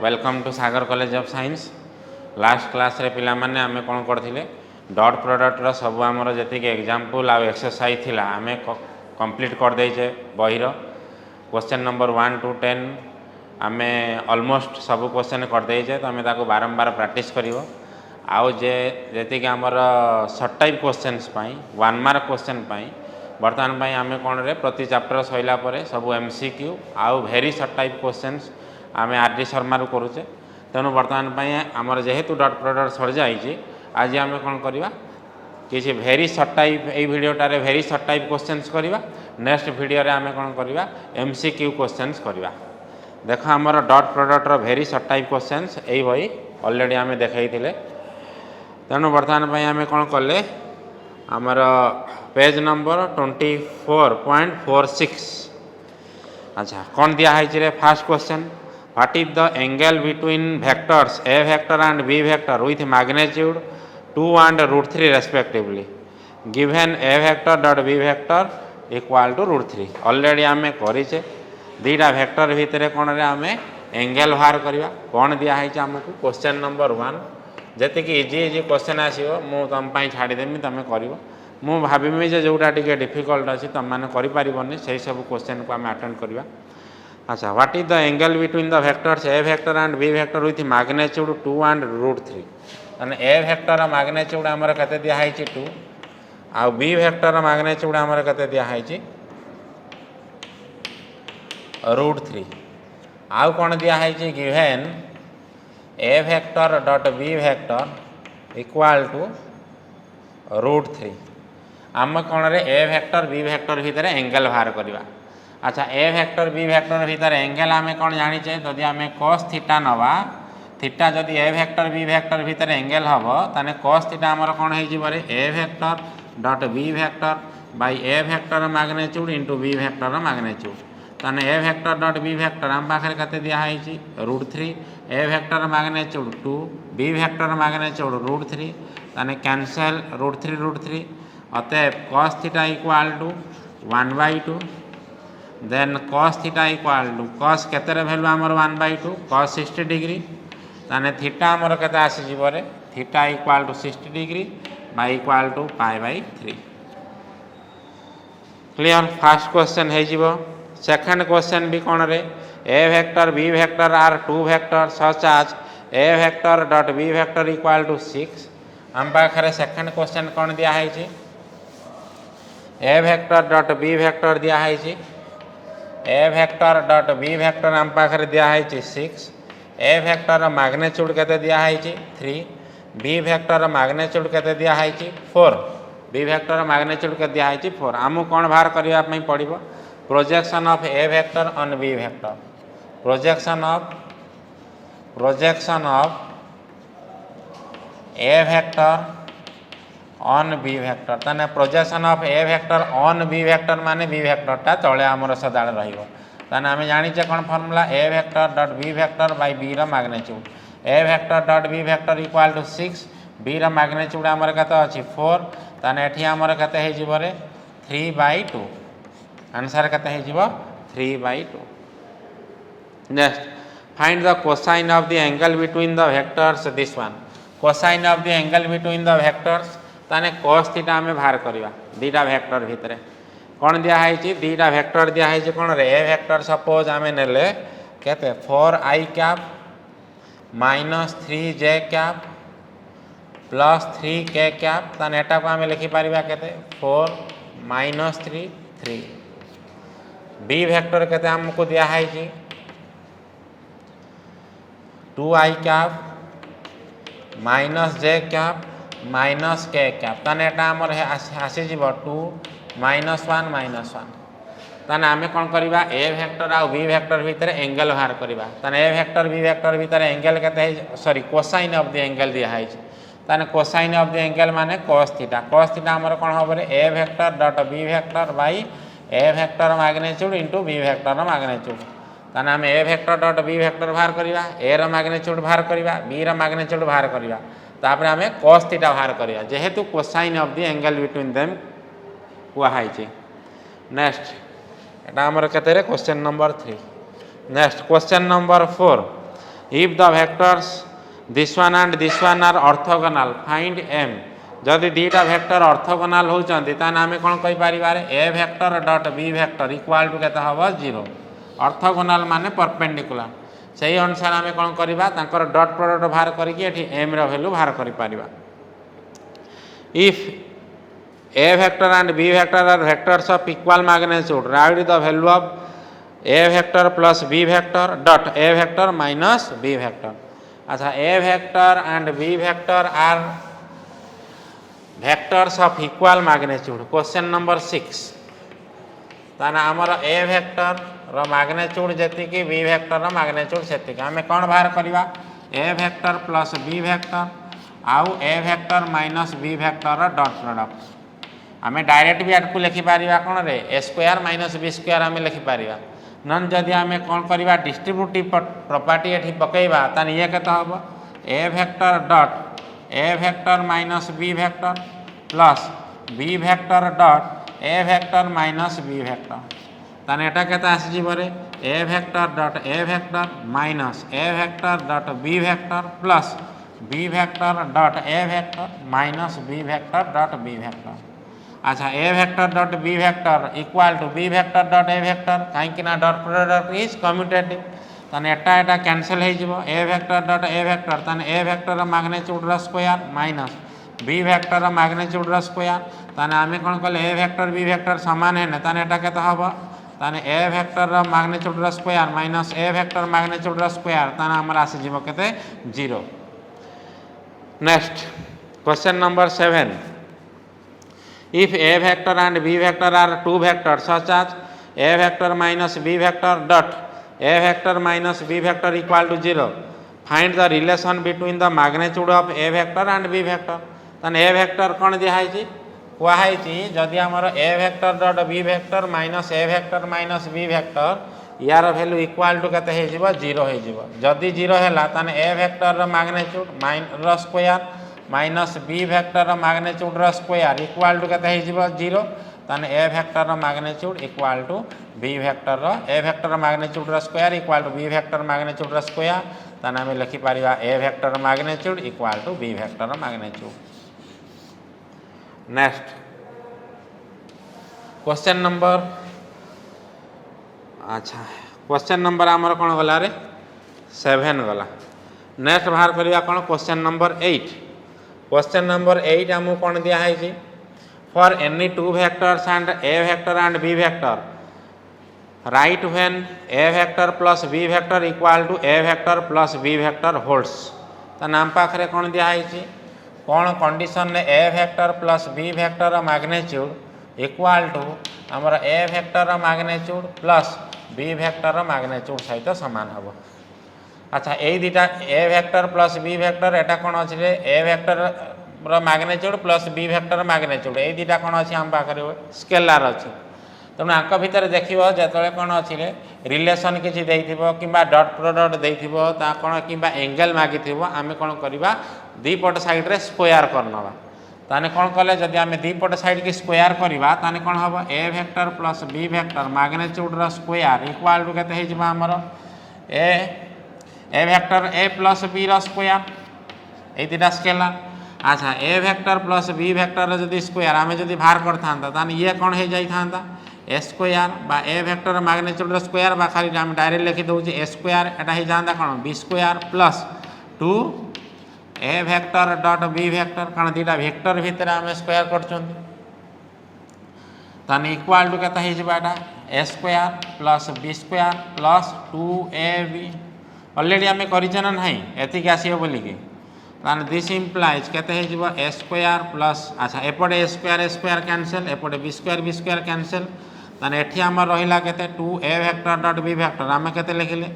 Welcome to Sagar college of science. Last class रे पिला माने आमे कोन करथिले डॉट प्रोडक्ट रो सब हमर जति के एग्जांपल आ एक्सरसाइज थिला आमे कंप्लीट कर देइछे बही रो क्वेश्चन नंबर 1 टू 10 आमे ऑलमोस्ट सब क्वेश्चन कर देइछे। तो आमे ताको बारंबार प्रैक्टिस करिवो आउ जे जति के हमर शॉर्ट टाइप क्वेश्चंस पई 1 मार्क क्वेश्चन पई वर्तमान पई आमे कोन रे प्रति चैप्टर सइला परे सब एमसीक्यू आउ वेरी शॉर्ट टाइप क्वेश्चंस आमे आरडी शर्मा रु करूचे। तेणु वर्तमान आमर जेहेतु डॉट प्रोडक्ट सर जाइए आज आम कौन करवा किसी वेरी शॉर्ट टाइप ये भिडियोटारे वेरी शॉर्ट टाइप क्वेश्चंस करवा। नेक्स्ट भिडियो रे आमे कौन करवा एमसीक्यू क्वेश्चंस करवा। देख आमर डॉट प्रोडक्ट रो वेरी शॉर्ट टाइप क्वेश्चंस यही बही ऑलरेडी आमे देखाई थिले। तेणु वर्तमान आमे कौन कले आमर पेज नंबर 24.46। अच्छा कौन दिखाई रे fast question what is the angle between vectors a vector and b vector with magnitude 2 and √3 respectively given a vector dot b vector equal to √3। Already आमे करिचे दीटा वेक्टर भितर कोन रे आमे एंगल बाहर करबा। कोन दिया है हमको क्वेश्चन नंबर 1 जति कि इजी इजी क्वेश्चन आसीबो मु तम पई छाडी देमी तमे करिवो। मु भाबिमी जे जोटा टिके डिफिकल्ट अछि तम माने करि पारिबोनी सेही सब क्वेश्चन को आमे अटेंड करबा। अच्छा what is the angle between the vectors a vector and b vector with magnitude 2 and √3। माने a vector रा magnitude हमर कते दिया है 2 आ b vector रा magnitude हमर कते दिया है √3। आउ कोन दिया है given a vector dot b vector equal to √3। आम कोन रे a vector b vector भितर एंगल बाहर करबा। अच्छा ए वेक्टर बी वेक्टर भीतर एंगल आमे कौन जानीचे जदि आमे cos थीटा नवा थीटा जदि ए वेक्टर बी वेक्टर भीतर एंगल हबो ताने cos थीटा हमर कौन हे जिवरे a vector dot B vector by a vector magnitude into b vector magnitude. ताने ए वेक्टर डॉट बी वेक्टर हम पाखरे कते दिया है √3 ए vector magnitude 2 b vector magnitude √3 ताने कैंसिल √3 अतएव cos theta equal to 1/2 then cos theta equal to cos केतर value आमर 1/2 cos 60 डिग्री ताने थीटा आमर केते आसी जिवरे theta equal to 60 degree by equal to π/3। Clear first question है जिवो। सेकंड क्वेश्चन भी कोन रे a vector b vector are two vector such as a vector dot b vector equal to 6। हम पाखरे सेकंड क्वेश्चन कोन दिया है a vector dot b vector दिया है a vector dot b vector हम पाखरे दिया है 6 a वेक्टर मैग्नीट्यूड केते दिया है 3 b वेक्टर मैग्नीट्यूड केते दिया है 4 b वेक्टर मैग्नीट्यूड के दिया है 4। आमु कोन बाहर करिया पई पड़िबो projection of a vector on b vector projection of a vector on B vector ताने projection of A vector on B vector माने बी वेक्टर टा तळे हमर सदाळे रहिबो। ताने आमे जानिचे कोन formula a vector dot B vector by b रा magnitude a vector dot B vector equal to 6 b रा मैग्नीट्यूड हमर कते अछि 4 ताने एठी हमर कते हे जिवरे 3/2 आंसर कते हे जिवो 3/2। Next find the cosine of the angle between the vectors this one cosine of the angle between the vectors ताने cos थीटा हमें बाहर करवा दीटा वेक्टर भितर कौन दिया है दीटा वेक्टर दिया है कौन रे ए वेक्टर सपोज आमे नेले केते 4i cap -3j cap +3k cap ताने एटा को आमे लिखि परिबा केते 4 -3 3। बी वेक्टर केते हमको दिया है 2i cap -j cap -k cap ताने एटा हमर आसी जीवो 2 -1 -1 ताने आमे कोन करबा ए वेक्टर आ बी वेक्टर भीतर एंगल बाहर करबा। ताने ए वेक्टर बी वेक्टर भीतर एंगल केते है sorry cosine of the angle दिया है ताने कोसाइन ऑफ द एंगल माने cos थीटा हमर कोन होबरे a vector dot B vector by a vector magnitude into b vector magnitude. ताने आमे a vector dot B vector बाहर करबा ए रा मैग्नीट्यूड बाहर करबा बी रा मैग्नीट्यूड बाहर करबा तापर आमे cos थीटा बाहर करिया जेहेतु cosine of the angle between them कुआ हाइचे। नेक्स्ट एटा हमर केते रे question number 3। Next question number 4 If the vectors this one and this one are orthogonal, find m. जदि दीटा वेक्टर ऑर्थोगोनल होचंती ताने आमे कोन कहि परिबारे a vector dot b vector equal to केता हबो 0. ऑर्थोगोनल माने परपेंडिकुलर सही अनुसार आमे कोन करबा तांकर डॉट प्रोडक्ट बाहर करिकि एठी m रो वैल्यू बाहर करि परिबा. If a vector and b vector are vectors of equal magnitude, write the value of a vector plus b vector dot a vector minus b vector. अच्छा a vector and b vector are vectors of equal magnitude. Question number 6. ताना हमर a vector row magnitude जति कि b vector रो magnitude सेति कि हमें कोन बाहर करबा a vector plus b vector आउ a vector minus b vector row dot product. हमें डायरेक्ट भी आटकू लिखि पारिबा कोन रे a square minus b square हमें लिखि पारिबा. नन जदि हमें कोन करबा डिस्ट्रीब्यूटिव प्रॉपर्टी एठी पकेइबा तान ये केता हबो a vector dot a vector minus b vector plus b vector dot a vector minus b vector. तान एटा केता आसी जिवरे a vector dot a vector minus a vector dot b vector plus b vector dot a vector minus b vector dot b vector. अच्छा a vector dot b vector equal to b vector dot a vector कहीं ना dot product is commutative ताने एटा एटा cancel हो जिवो a vector dot a vector ताने a vector रो magnitude रो square minus b vector रो मैग्नीट्यूड रो स्क्वायर ताने आमे कोन कहले a vector b vector समान है न ताने एटा केता हबो ताने a vector रो मैग्नीट्यूड रो square minus a vector magnitude रो स्क्वायर ताने हमरा आसी जिवो केते 0. Next question number 7. If a vector and b vector are two vectors such as a vector minus b vector dot a vector minus b vector equal to 0, find the relation between the magnitude of a vector and b vector. ताने a vector कौन दिया है जी कुआ है जी जदि हमर a vector dot b vector minus a vector minus b vector यार value equal to केते हे जिवो 0 हे जिवो. जदि 0 हैला ताने a vector रो magnitude minus square minus b vector magnitude रो स्क्वायर इक्वल टू केते हे जिवो 0 ताने a vector magnitude equal to b vector a vector magnitude रो square equal to b vector magnitude रो स्क्वायर ताने हम लिखि पारिबा a vector magnitude equal to b vector magnitude. Next question number अच्छा क्वेश्चन नंबर हमर कोन गला रे 7 गला. नेक्स्ट बाहर करिया कोन क्वेश्चन नंबर 8. क्वेश्चन नंबर 8 हमको कौन दिया है जी for any two vectors and a vector and b vector right when a vector plus b vector equal to a vector plus b vector holds. तो नाम पाखरे कौन दिया है जी कौन कंडीशन ने a vector plus b vector magnitude equal to हमर a vector magnitude plus b vector magnitude सहित समान हम. अच्छा यही दुटा a vector plus b vector एटा कौन अच्छे रे a vector magnitude plus b vector magnitude यही दुटा कौन अच्छे आम पाखे स्केलार अच्छे. तेणु आंक भितर देखो जो कौन अच्छी रिलेसन किसी कि डट प्रोडक्ट देथिबो ता कौन कि एंगल मागी आम कौन करवा दीपट साइड रे स्क्वायर करनवा ताने कौन कले जदि आम दीपट साइड की स्क्वायर करवा ताने कौन हम a vector plus b vector magnitude रो स्क्वायर इक्वल टू केते हे जिबा हमर a vector a plus b रो स्क्वायर ये दुटा स्केलार. अच्छा a vector plus b vector जदि स्क्वायर आम जदि बाहर करता ताने ये कौन हो जाता a स्क्वायर बा a वेक्टर मैग्नीट्यूड रो स्क्वायर बा खाली आम डायरेक्ट लिखि दउछि a स्क्वायर एटा हो जाता कौन b square plus 2 a vector dot b vector कारण दुटा वेक्टर भितर आम स्क्वायर करछन ताने इक्वल टू केता हो जिबा एटा a square plus b square plus 2ab already आम करना ना एतिक आसो बोलिकी ताने दिस इम्प्लाइज केते हो जिवो a स्क्वायर प्लस अच्छा एपटे a स्क्वायर कैंसल एपटे b स्क्वायर कैंसल ताने एठी हमर रहिला केते 2a vector dot b vector आम केते लिखिले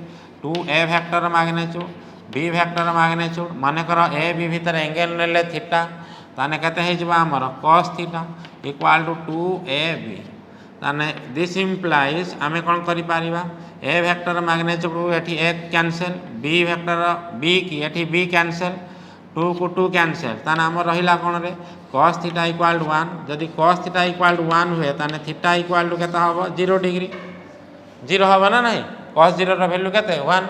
2a vector magnitude b vector magnitude माने कर a b भीतर एंगल नेले थीटा ताने केते हो जिवो हमर cos theta equal to 2ab ताने दिस इम्प्लाइज आम कौन करि पारिबा a वेक्टर मैग्नीट्यूड एठी a cancel b vector b की एठी b कैंसल 2 को 2 कैंसल ताने आम रहिला कोन रे cos थीटा इक्वल टू 1 जदि cos थीटा इक्वल टू 1 हुए ताने थीटा इक्वल टू केता हबो 0 डिग्री 0 हबो ना नहीं cos 0 रो वैल्यू केते 1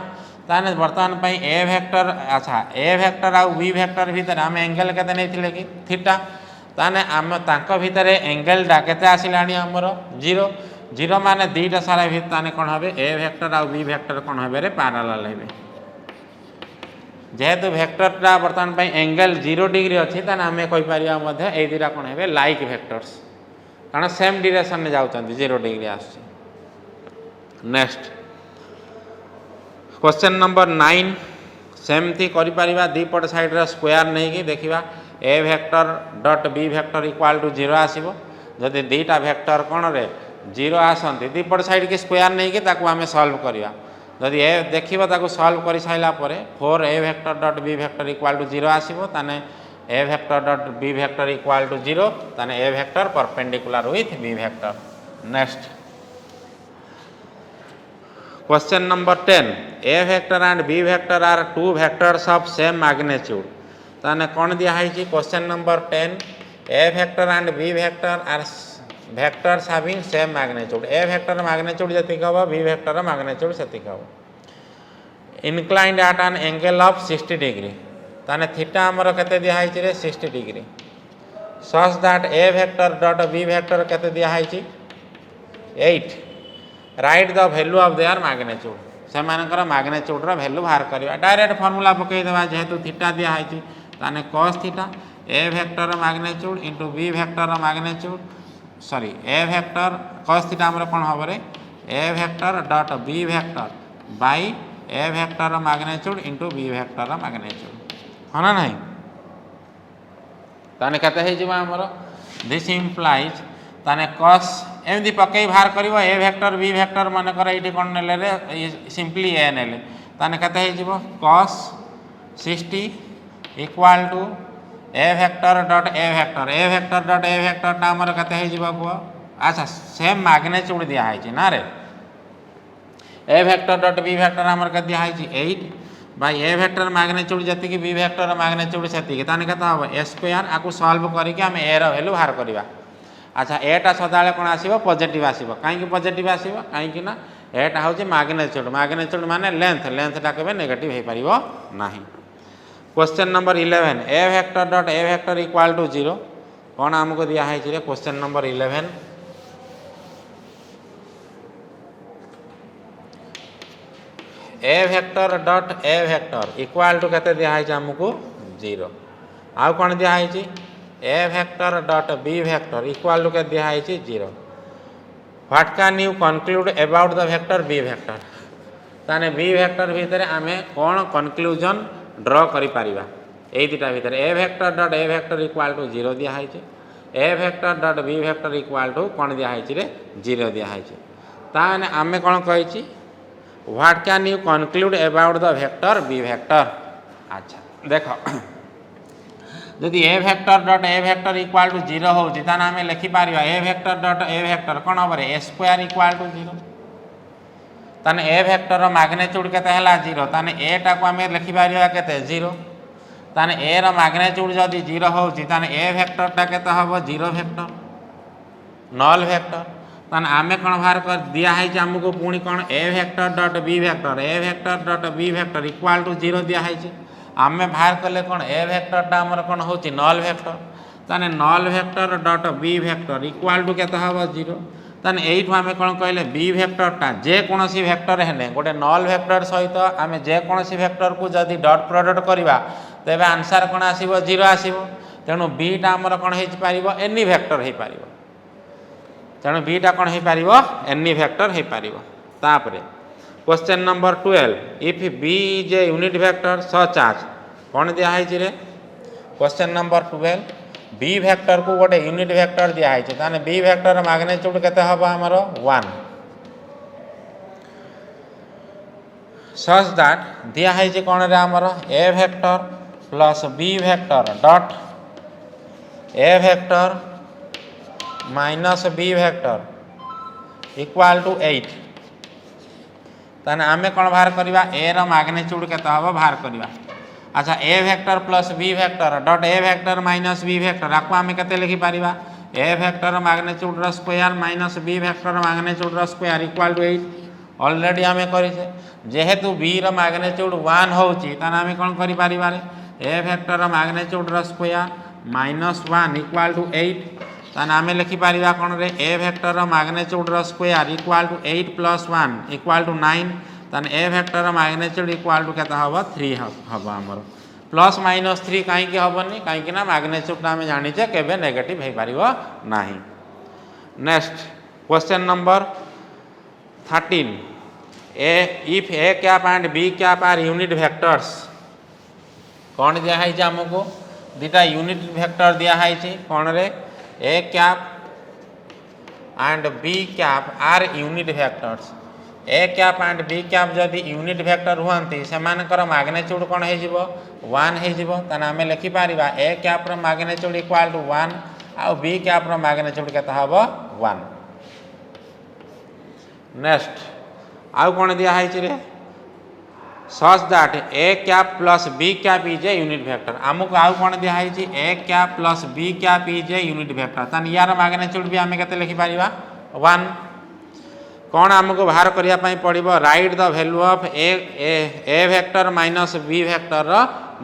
ताने बर्तमान पई ए वेक्टर अच्छा ए वेक्टर आ बी वेक्टर भीतर आम एंगल केते नैथिले कि थीटा ताने आम तांको भीतर एंगलटा केते आसिलाणी हमर 0 0 माने दुईटा सारा भीतर ताने कोन हबे ए वेक्टर आ बी वेक्टर कोन हबे रे पैरेलल हेबे जेहेतु वेक्टरटा बर्तमान पई एंगल 0 डिग्री अछि ताने आमे कहि परिया मध्ये ए दुईटा कोन हेबे लाइक वेक्टर्स कारण सेम डायरेक्शन में जाउचंती 0 डिग्री आछि। नेक्स्ट क्वेश्चन नंबर 9 सेमती करि परिबा दीपट साइड रा स्क्वायर नहीं कि देखिबा a vector dot B vector equal to 0 आसीबो जदि दुईटा वेक्टर कोन रे 0 आसंती दीपट साइड के स्क्वायर नहीं कि ताकू आमे सॉल्व करिया जदि ए देखिबा ताकू सॉल्व करि साइला परे 4 a vector dot B vector equal to 0 आसीबो ताने ए vector dot B vector equal to 0 ताने ए vector perpendicular with b vector. Next question number 10 a vector and B vector are two vectors of same magnitude ताने कौन दिया है जी question number 10 a vector and B vector are vectors having same magnitude a vector magnitude जतिक हबो B vector magnitude सेतिक हबो inclined at an angle of 60 degree ताने theta हमर केते दिया है रे 60 degree such that A vector dot B vector केते दिया है जी 8 right the value of their magnitude से मानकर मैग्नीट्यूड रा वैल्यू बाहर करबा डायरेक्ट फार्मूला पकई देबा जेहेतु थीटा दिया है ताने cos theta a vector magnitude into b vector magnitude sorry a vector cos theta हमर कोन हबो रे ए vector dot B vector by a vector magnitude into b vector magnitude है ना नहीं ताने केते हे जिबा हमर दिस इंप्लाइज ताने cos एमती पकई बाहर करिवो ए वेक्टर बी वेक्टर माने कर एठी कोन नेले रे सिंपली ए नेले ताने केते हे जिवो cos 60 equal to A vector dot A vector ता हमर केते हे जिवो को अच्छा सेम मैग्नीट्यूड दिया है ना रे ए वेक्टर डॉट बी वेक्टर हमर के दिया है 8 बाय ए वेक्टर मैग्नीट्यूड जति कि बी वेक्टर मैग्नीट्यूड सेति कि ताने केता हो ए स्क्वायर आकु सॉल्व करी कि हम ए रो वैल्यू बाहर करबा अच्छा एटा सदाले कोन आसीबो पॉजिटिव आसीबो काहे कि पॉजिटिव आसीबो काहे कि ना एटा होची मैग्नीट्यूड माने लेंथ ता केबे नेगेटिव हे परिबो नाही। Question number 11 a vector dot A vector equal to 0 कोन हमको दिया है रे question number 11 a vector dot A vector equal to केते दिया है हमको 0 आउ कोन दिया है a vector dot B vector equal to के दिया है 0 what can you conclude about the vector B vector ताने बी वेक्टर भीतर आमे कोन कंक्लूजन ड्रॉ करि परिबा ए दिटा भीतर ए वेक्टर इक्वल टू 0 दिया है a vector dot B vector equal to कोन दिया है रे 0 दिया है ताने आमे कोन कहि छि what can you conclude about the vector B vector अच्छा देखो यदि ए vector dot A vector equal to 0 हो ताने आमे लिखि पारिबा ए वेक्टर डॉट ए वेक्टर कोन हबरे ए स्क्वायर इक्वल टू 0 ताने ए वेक्टर मैग्नीट्यूड केते हला 0 ताने ए टा को आमे लिखि पारिबा केते 0 ताने ए रो मैग्नीट्यूड जदि 0 हो ताने ए वेक्टर टा केते हबो 0 वेक्टर नल वेक्टर ताने आमे कोन बाहर कर दिया है जे हमको पुणी कोन ए vector dot B vector equal to 0 दिया है आमे बाहर कले कोन ए वेक्टर टा हमर कोन होची नल वेक्टर ताने null vector dot B vector equal to केते हबो 0 ताने एइठु आमे कोन कहले बी वेक्टर टा जे कोनोसी वेक्टर हेले गोटे नल वेक्टर सहित आमे जे कोनोसी वेक्टर को जदी डॉट प्रोडक्ट करबा तेबे आंसर कोन आसीबो 0 आसीबो तेनु बी टा हमर कोन हेच पारिबो एनी वेक्टर हे पारिबो तेनु बी टा कोन हे पारिबो एनी वेक्टर हे पारिबो तापरे question number 12 if b is a unit vector such as कौन दिया है रे क्वेश्चन नंबर 12 बी वेक्टर को गोटे यूनिट वेक्टर दिया है ताने बी वेक्टर मैग्नीट्यूड केते हबो हमर 1 सच दैट दिया है कौन रे हमर ए vector plus B vector dot A vector minus B vector equal to 8 ताने आमे कोन बाहर करबा ए रो मैग्नीट्यूड केते हबो बाहर करबा अच्छा ए vector plus B vector dot ए वेक्टर माइनस बी वेक्टर आको आमे केते लिखि पारिबा ए वेक्टर मैग्नीट्यूड रो square minus B vector magnitude रो स्क्वायर इक्वल टू 8 ऑलरेडी आम करेचे जेहेतु बी रो मैग्नीट्यूड 1 होची ताने आम कौन करि परिबारे ए वेक्टर मैग्नीट्यूड रो स्क्वायर -1 इक्वल टू 8 ताने आम लिखि परिबा कोन रे ए वेक्टर मैग्नीट्यूड रो square equal to 8 + 1 equal to 9 ताने ए वेक्टर मैग्नीट्यूड इक्वल टू केता हबो 3 हबो हमर +-3 कहीं हेनी कहीं मैग्नीट्यूड आम जाचे केवे नेगेटिव हो पार ना। Next question number 13 if A cap and B cap are unit vectors कौन दिखाई आमको दुटा यूनिट वेक्टर दिखाई कौन रे A cap and B cap are unit vectors A cap and B cap जदि यूनिट वेक्टर हुआ से मैग्नीट्यूड कौन हो 1 हो आम लिखिपर A cap magnitude equal to 1 आउ बी कैप मैग्नीट्यूड केता हबो 1। नेक्स्ट आउ कौन दिखाई रे such that A cap plus B cap is a unit vector आमको आउ कौन दिखाई A cap plus B cap is a unit vector तान यार मैग्नीट्यूड भी आम के लिखिपर 1 कौन आमको बाहर करने पड़ो right the value of A vector minus B vector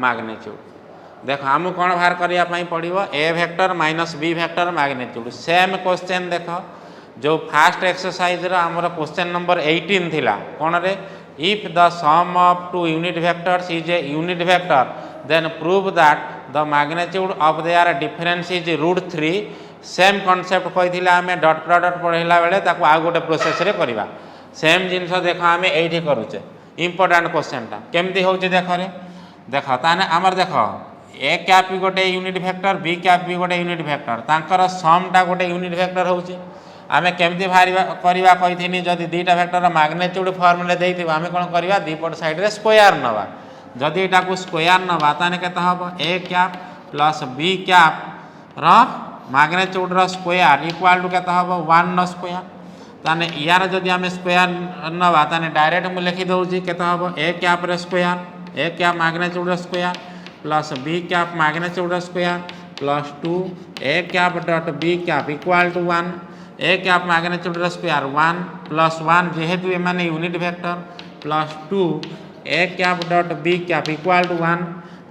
magnitude देख आमको कौन बाहर करने पड़ो A vector minus B vector magnitude same question देख जो फास्ट एक्सरसाइज आमर क्वेश्चन नंबर 18 थिला कौन रे if the sum of two unit vectors is a unit vector then prove that the magnitude of their difference is √3 same concept कही आम dot product पढ़ेला बेले ताको आउ गोटे प्रोसेस रे करवा सेम जिनस देख आम ये करुचे इंपोर्टाट क्वेश्चनटा केमती हो देख रे देख ताने आमर देख ए कैप भी गोटे यूनिट वेक्टर बी कैप भी गोटे यूनिट वेक्टर तांकर समटा गोटे यूनिट वेक्टर होची आम केमती बाहर करवा कही जदि दुईटा वेक्टर मैग्नीट्यूड फॉर्मूला देइथिबो आम कौन करवा दीपट साइड रे स्क्वायर नवा जदि एटा को स्क्वायर नवा ताने केता हबो A cap plus B cap रो मैग्नीट्यूड रो स्क्वायर इक्वल टू केता हबो 1 नो स्क्वायर ताने यार जदि आम स्क्वायर नवा ताने डायरेक्ट मु लिखि दउची केता हबो ए कैप रो स्क्वायर ए कैप मैग्नीट्यूड रो square plus B cap magnitude रो square plus 2 A cap dot B cap equal to 1 A cap magnitude रो स्क्वायर 1 प्लस 1 जेहेतु ए माने unit vector plus 2 A cap dot B cap equal to 1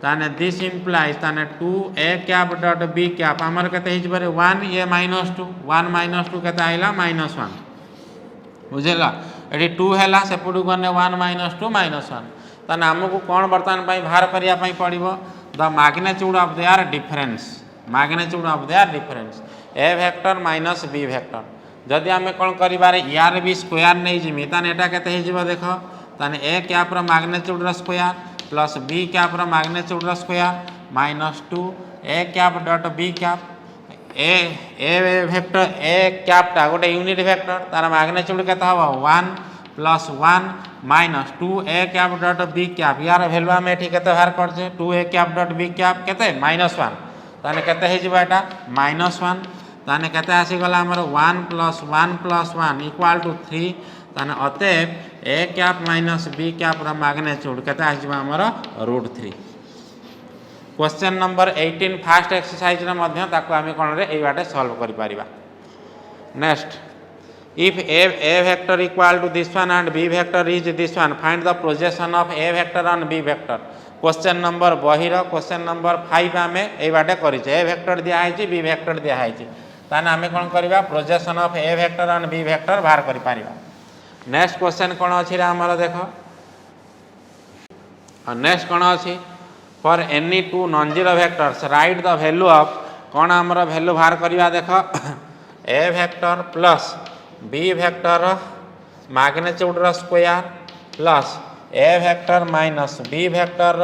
ताने this implies ताने 2 A cap dot B cap आमर केते his बारे 1 ये -2 1 -2 केते आइला -1 बुझेला एटी 2 हैला सेपटू गने 1 -2 -1 ताने हमको कौन बर्तमान बाहर करिया पड़ो the magnitude of their difference magnitude of their difference a vector minus B vector जदि आम कौन कर यार भी स्क्वायर नहीं जिमी ताने एटा केते हिजबो देख ताने ए कैप रो मैग्नीट्यूड रो स्क्वायर प्लस बी कैप रो मैग्नीट्यूड रो square -2 A cap dot B cap A vector A कैपटा गोटे यूनिट वेक्टर तार मैग्नीट्यूड केते हबो 1 plus 1 -2 A cap dot B cap यार वैल्यू आम एठी केते बाहर करछे 2 A cap dot B cap केते -1 ताने केते हिजबो एटा -1 ताने केते आसीगला हमर 1 प्लस 1 प्लस 1 इक्वल टू 3 ताने अतएव A cap minus B cap रो मैग्नीट्यूड केते आसीबो हमर √3। क्वेश्चन नंबर 18 फास्ट एक्सरसाइज रे मध्य ताको आमे कोन रे एई बाटे सॉल्व करि परिबा। Next if A vector equal to this one and B vector is this one find the projection of A vector on B vector question number बहिर क्वेश्चन नंबर 5 आम ये बाटे करें ए वेक्टर दिखाई बी वेक्टर दिखाई ताने आम कौन करवा projection of A vector on B vector बाहर कर पारिबा। नेक्स्ट क्वेश्चन कौन अच्छी आमर देख नेक्स्ट कौन अच्छी for any two non zero vectors right the value of कौन आमर वैल्यू बाहर करवा देख A vector plus B vector magnitude रो square plus A vector minus B vector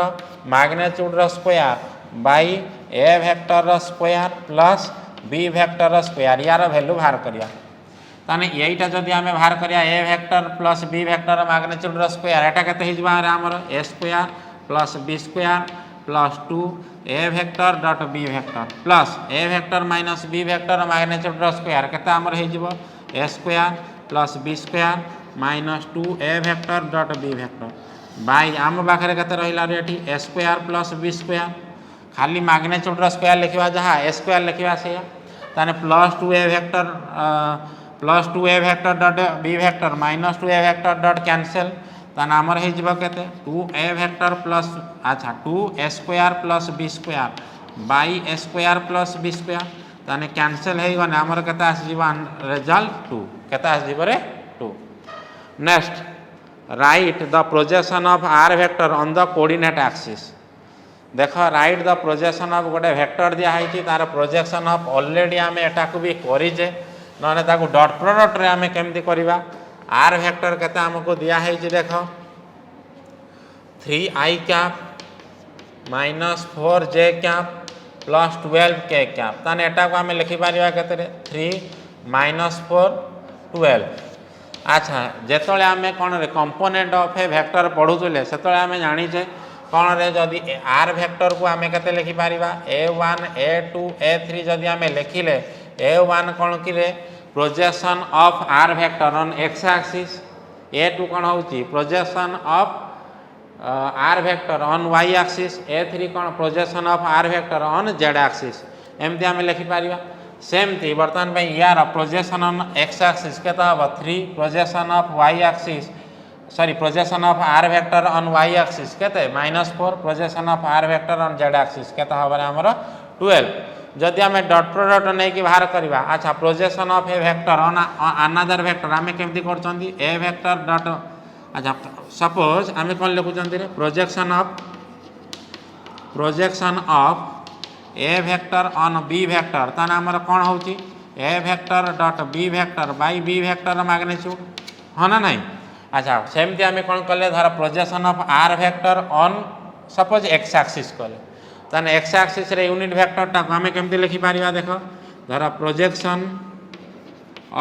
magnitude रो स्क्वायर बाई ए वेक्टर रो स्क्वायर प्लस बी वेक्टर रो square यार वैल्यू बाहर करिया ताने एटा जदि आमे बाहर करिया A vector plus B vector magnitude रो स्क्वायर एटा केते हिजबा रे हमर ए square plus B square plus 2 A vector dot B vector plus A vector minus B vector magnitude रो स्क्वायर केते हमर हिजबो A square plus B square -2 A vector dot B vector by आम पाखे केते रहिला रे एठी A square plus B square खाली मैग्नीट्यूड रो स्क्वायर लिखिबा जहाँ ए स्क्वायर लिखिबा से ताने +2 A vector plus 2a vector dot b vector minus 2a vector dot cancel ताने आमर हे जिवो केते 2a वेक्टर प्लस अच्छा 2a square plus b square by a square plus b square ताने कैंसल हे गने आमर केते आसी जिवो रिजल्ट 2 केते आसी जिवो रे 2 next right the projection of r vector on the coordinate axis देख राइट द प्रोजेक्शन ऑफ गोटे वेक्टर दिया है तार प्रोजेक्शन ऑफ ऑलरेडी आम एटा को भी करिजे नने ताको डॉट प्रोडक्ट रे आम केमती करबा r वेक्टर केते हमको दिया है देख 3i cap minus 4j cap plus 12k cap ताने एटा को आम लिखि पारिबा केते 3 माइनस 4 12 अच्छा जेतले आम कौन रे कंपोनेंट ऑफ ए वेक्टर पढ़ुले से आम जानीचे कौन रे जदि r वेक्टर को आम केते लिखि पारिबा a1 a2 a3 जदि आम लिखिले a1 कौन कि रे projection of r vector on x axis a2 कौन होची projection of r vector on y axis a3 कौन projection of r vector on z axis एमती आम लिखि पारिबा सेमती बर्तमान पे यार प्रोजेक्शन ऑन x एक्सिस केता हबो 3 projection of y axis sorry projection of r vector on y axis केते -4 projection of r vector on z axis केता हबो हमर 12 जदि आम डॉट प्रोडक्ट नहीं कि बाहर करवा अच्छा projection of A vector on another vector आम केमती करछंती ए वेक्टर डॉट अच्छा सपोज आम कौन लिखुचंती रे projection of A vector on B vector ताने हमर कौन होची A vector dot B vector by B vector magnitude हाँ ना नहीं अच्छा सेमती आम कौन कले धर projection of are vector on suppose X axis कले ताने एक्स एक्सिस रे यूनिट वेक्टर टा आम केमती लिखि पारिबा देखो धर projection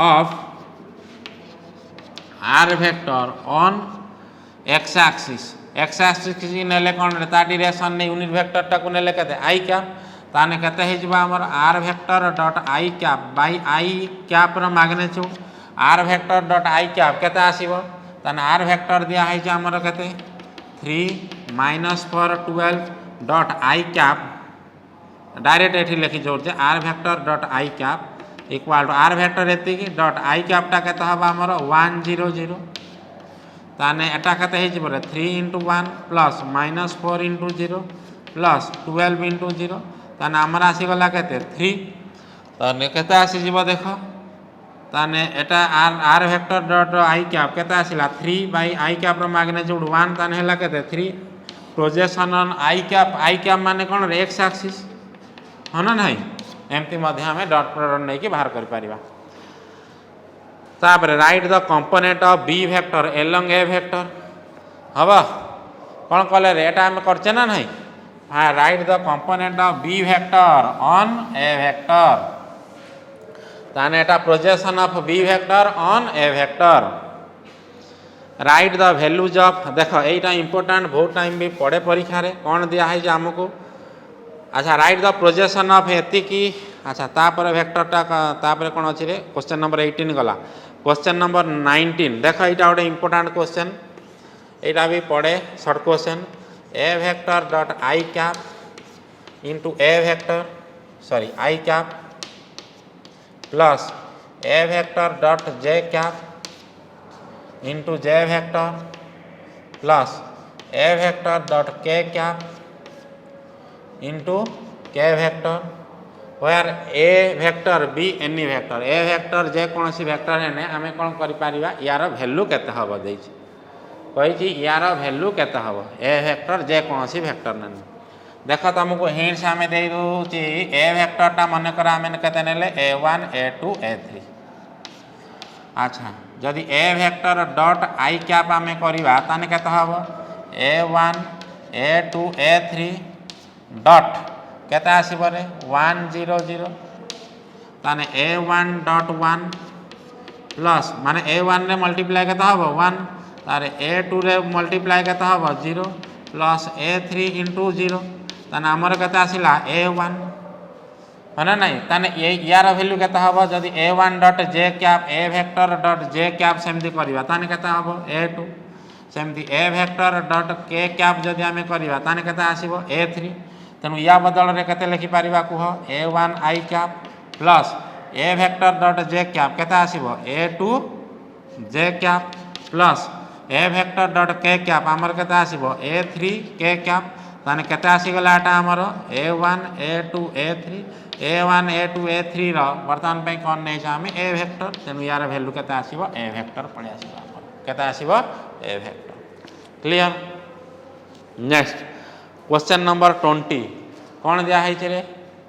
of are vector on x axis नेले कौन रे ता डायरेक्शन ने यूनिट वेक्टर टा को नेले केते आई कैप ताने केते हे जिबा हमर r vector dot I cap by i cap रो मैग्नीट्यूड आर वेक्टर डॉट आई कैप केते आसीबो ताने आर वेक्टर दिया है जे हमर केते 3 माइनस 4 12 डॉट आई कैप डायरेक्ट एठी लिखि जोड़ जे r vector dot I cap equal to r vector एति की डॉट आई कैप टा केते हबा हमर 1 0 0 ताने एटा केते हे जिबो रे 3 * 1 प्लस -4 * 0 प्लस 12 * 0 ताने हमर आसी गला केते 3 ताने केते आसी जिवो देखो ताने एटा आर वेक्टर डॉट आई कैप केते आसिला 3 बाय आई कैप रो मैग्नीट्यूड 1 ताने हला केते 3 प्रोजेक्शन ऑन आई कैप माने कोन रे एक्स एक्सिस हो ना नहीं एमती मध्य हमें डॉट प्रोडक्ट नहीं कि बाहर कर पारिबा तापर right the component of B vector along a vector हबा कोन कले रे एटा हम करचे ना नहीं हाँ right the component of B vector on A vector ताने एटा projection of B vector on A vector right the values of देख एटा इंपोर्टेंट बहुत टाइम भी पड़े परीक्षा रे कौन दिया है जे हमको अच्छा राइट द प्रोजेक्शन ऑफ एति की अच्छा तापर वेक्टर टा तापर कौन अछि रे क्वेश्चन नंबर 18 गला क्वेश्चन नंबर 19 देख एटा गोटे इंपोर्टेंट क्वेश्चन एटा भी पड़े short question A vector dot I cap into A vector sorry I cap plus A vector dot J cap into J vector plus A vector dot K cap into K vector where A vector be any vector A vector जे कौन C vector है आम कौन कर यार value केते हबो देछि कही यार वैल्यू केते हबो ए वेक्टर जे कौन सी वेक्टर ने देख तुमको हिंट्स आम दे दूची ए वेक्टर टा मन कर आम केते नेले a1 a2 a3 अच्छा जदि a vector dot I cap आम करवा ताने केते हबो a1 a2 a3 डॉट केते आसीबो रे 1 0 0 ताने a1 डॉट 1 प्लस माने a1 रे मल्टीप्लाई केते हबो 1 तारे a2 रे मल्टीप्लाई केते हबो 0 प्लस a3 इंटू 0 ताने हमर केते आसिला a1 है नहीं ताने यार वैल्यू केते हबो जदि a1 dot J cap A vector dot J cap सेमती करबा ताने केते हबो a2 सेमती ए वेक्टर डॉट के कैप जदि आमे करबा ताने केते आसीबो a3 तेणु या बदल रे केते लिखि पारिबा कुह a1 I cap plus A vector dot J cap केते आसीबो A two J cap plus A vector dot K cap आमर केते आसीबो ए थ्री के कैप ताने केते आसी गला एटा आमर A one A two A three A one A two A three रो वर्तमान पे कोन नै छ हमें ए वेक्टर तेनु यार वैल्यू केते आसीबो ए वेक्टर पळे आसीबो आमर केते आसीबो A vector clear. Next question number 20 कौन दिया है रे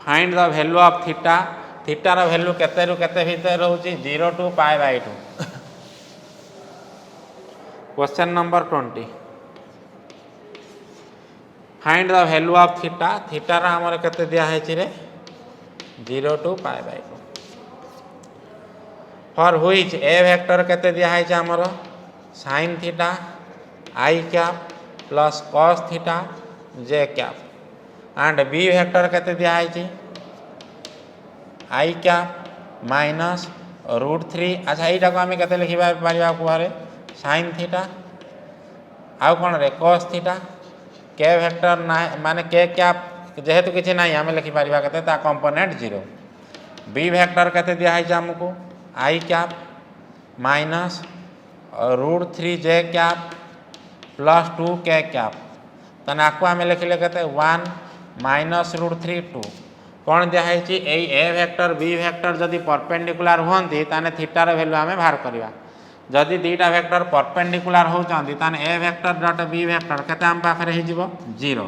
find the value of theta theta रो वैल्यू केते रु केते भीतर रहउची 0 to pi by 2 question number 20 find the value of theta theta रो हमर केते दिया है रे 0 to pi by 2 for which A vector केते दिया है हमर sin theta I cap plus cos theta J cap and B vector केते दिया है आई कैप माइनस √3 अच्छा एटा को हम केते लिखिबा परिबा कुहारे sin थीटा आउ कोन रे cos थीटा के वेक्टर ना माने के कैप जेहेतु किछि नाही हम लिखि परिबा केते ता कंपोनेंट 0 बी वेक्टर केते दिया है हमको आई कैप माइनस √3 जे कैप प्लस 2 के कैप तने आको आमे लिखले केते 1 माइनस √3 2 कोन दिया है ए वेक्टर बी वेक्टर जदि परपेंडिकुलर होंती ताने थीटा रो वैल्यू आमे बाहर करबा जदि दीटा वेक्टर परपेंडिकुलर होचंती ताने ए वेक्टर डॉट बी वेक्टर केते हम पाखरे हि जिवो 0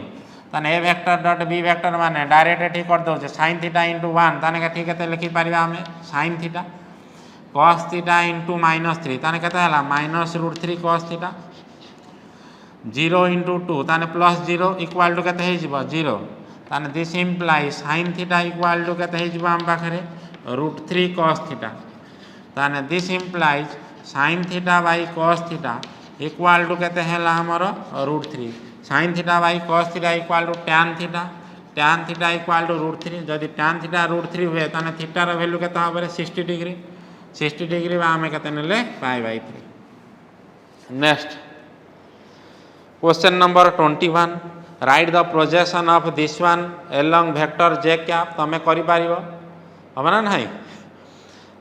ताने ए वेक्टर डॉट बी वेक्टर माने डायरेक्ट एठी कर दो sin थीटा * 1 ताने केते केते लिखि परिबा हमें sin थीटा cos थीटा * -3 ताने केते हला -√3 cos थीटा 0 * 2 ताने +0 इक्वल टू केते हि जिवो 0 ताने this implies sin theta equal to केते हि जिवो हम पाखरे √3 cos थीटा ताने this implies sin theta by cos theta equal to केते हला हमर √3 sin theta by cos theta equal to tan theta equal to √3 जदि tan थीटा √3 हुए ताने थीटा रो वैल्यू केते होबरे 60 डिग्री बा हमें केते नेले π/3। Next question number 21 right the projection of this one along vector J cap तमे करि पारिबो हमना नाही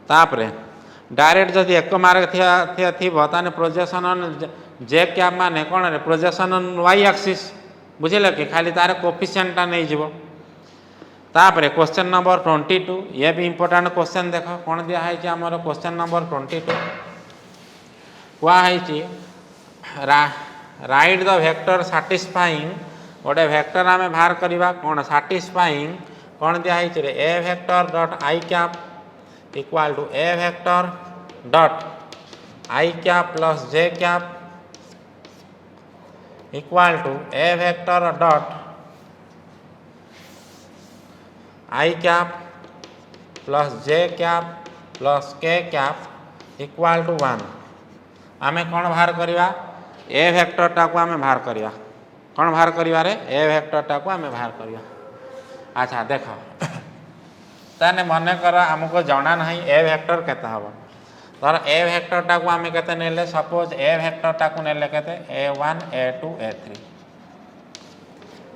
तापरे डायरेक्ट जदि एक मार्ग थिया थिबो ताने प्रोजेक्शन ऑन जे कैप माने कोन रे प्रोजेक्शन ऑन वाई एक्सिस बुझिले कि खाली तार कोफिशिएंट ता नै जिवो तापरे क्वेश्चन नंबर 22 ये भी इंपोर्टेंट क्वेश्चन देखो कौन दिया है हमर क्वेश्चन नंबर 22 हुआ है राइट द वेक्टर सैटिस्फाइंग गोटे वेक्टर आम बाहर करवा कौन सैटिस्फाइंग कौन दिया है रे ए vector dot I cap equal to A vector dot I cap plus J cap equal to A vector dot I cap plus J cap plus K cap equal to 1 आमे कौन बाहर करवा ए वेक्टर टाको आमे बाहर करवा कौन बाहर करवा रे ए वेक्टर टाको आमे बाहर करवा अच्छा देख ताने मन कर आमको जना नहीं ए वेक्टर केते हबो तर ए वेक्टर टाको आमे केते नेले सपोज ए वेक्टर टाको नेले केते a1 a2 a3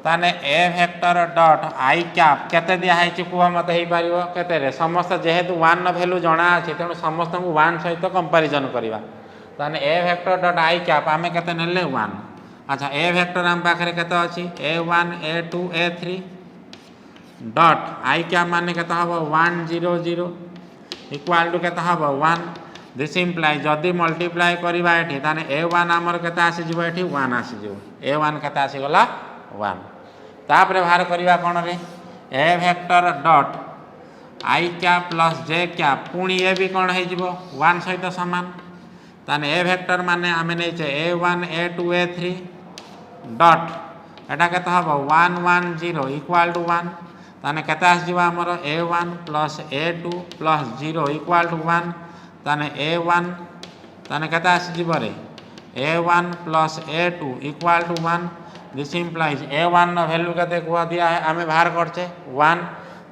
ताने ए वेक्टर डॉट आई कैप केते दिया है कुह मत हो पार के समस्त जेहेतु 1 वैल्यू जना अच्छे तेणु समस्त को 1 सहित कंपेरिजन करवा ताने ए वेक्टर डॉट आई कैप आमे केते नेले 1 अच्छा ए वेक्टर आम पाखरे केते अछि a1 a2 a3 dot I cap माने केते हबो 1 0 0 इक्वल टू केते हबो 1 दिस इम्प्लाइ जदि मल्टीप्लाई करवा एठी ताने a1 आमर केते आसी जिवो एठी 1 आसी जिवो a1 केते आसी गला 1 तापरे बाहर करवा कौन रे ए वेक्टर डॉट आई कैप प्लस जे कैप पुणी ए भी कौन हो 1 सहित सामान ताने ए वेक्टर माने आमे नै छे a1 a2 a3 डॉट एटा केते हबो 1 1 0 इक्वल टू 1 ताने केते आस जिवो हमर a1 plus a2 plus 0 equal to 1 ताने a1 ताने केते आस जिवो रे a1 plus a2 equal to 1 this implies a1 नो वैल्यू केते कुआ दिया है आमे बाहर करछे 1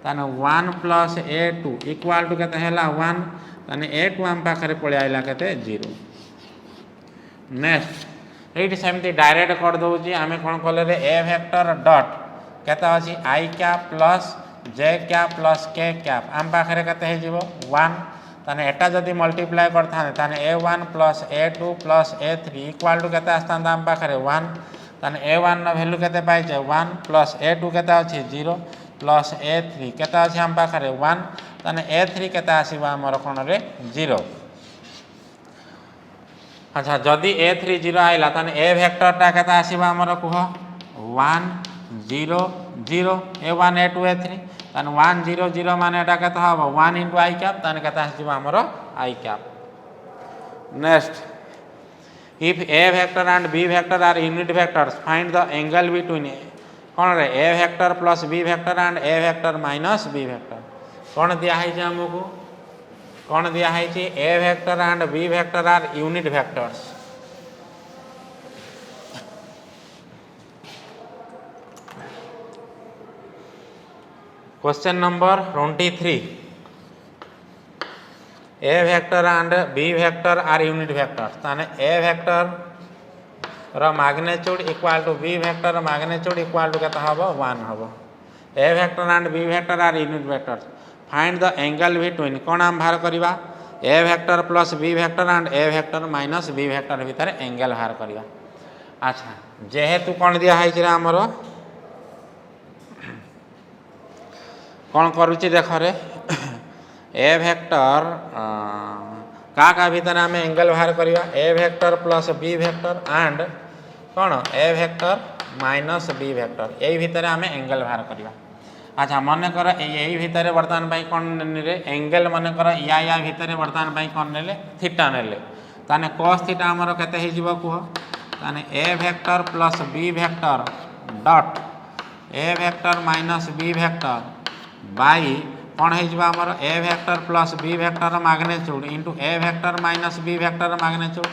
ताने 1 प्लस a2 इक्वल टू केते हैला 1 ताने a2 आम पाखरे पळे आइला केते 0 नेक्स्ट एठी सेमती डायरेक्ट कर दउची आमे कोन कले रे ए वेक्टर डॉट केते अछि आई cap plus J cap plus K cap आम पाखे के 1 ताने एटा जदि मल्टीप्लाई करता A1 plus A2 plus A3 equal to के आसता आम पाखे 1 ताने A1 वैल्यू के 1 प्लस A2 के 0 प्लस A3 के आम पाखे 1 ताने A3 के आमर कौन रे 0। अच्छा जदि A3 0 आइला ताने A वेक्टरटा के आमर कह 1 0 0 A1 A2 A3 ताने 1 0 0 मान एटा के हम 1 इंटू आई कैप ताने के आमर I cap. Next if A vector and B vector are unit vectors find the angle between कौन रे A vector plus B vector and A vector minus B vector कौन दिया है आमको कौन दिया है A vector and B vector are unit vectors. Question number 23 A vector and B vector are unit vectors ताने A वेक्टर रो magnitude equal to B vector magnitude equal to केता हबो 1 हबो। A vector and B vector are unit vectors find the angle between कौन आम बाहर करवा A vector plus B vector and A vector minus B vector भितर angle बाहर करवा। अच्छा जेहेतु कौन दिया है आमर कौन करुच्ची देख रे A वेक्टर का भितर आम एंगल बाहर करवा A vector plus B vector and कौन A vector minus B vector यही भितर आम एंगल बाहर करवा। अच्छा मन कर यही भितर बर्तमान कौन ने एंगल मन कर या भितर बर्तमान कौन ने थीटा ने ताने cos थीटा आमर केते हो कह ताने A vector plus B vector dot A vector minus B vector by कौन होमर A vector plus B vector magnitude into A vector minus B vector magnitude.